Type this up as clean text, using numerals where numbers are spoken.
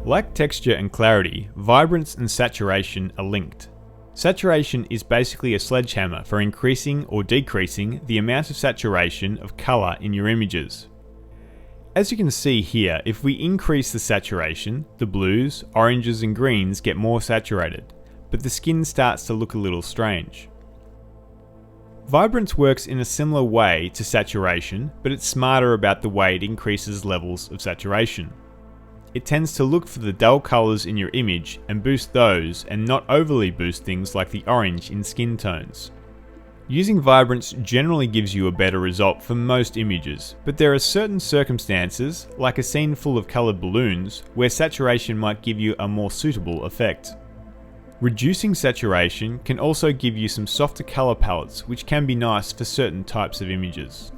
Like texture and clarity, vibrance and saturation are linked. Saturation is basically a sledgehammer for increasing or decreasing the amount of saturation of colour in your images. As you can see here, if we increase the saturation, the blues, oranges and greens get more saturated, but the skin starts to look a little strange. Vibrance works in a similar way to saturation, but it's smarter about the way it increases levels of saturation. It tends to look for the dull colours in your image and boost those, and not overly boost things like the orange in skin tones. Using Vibrance generally gives you a better result for most images, but there are certain circumstances, like a scene full of coloured balloons, where saturation might give you a more suitable effect. Reducing saturation can also give you some softer colour palettes, which can be nice for certain types of images.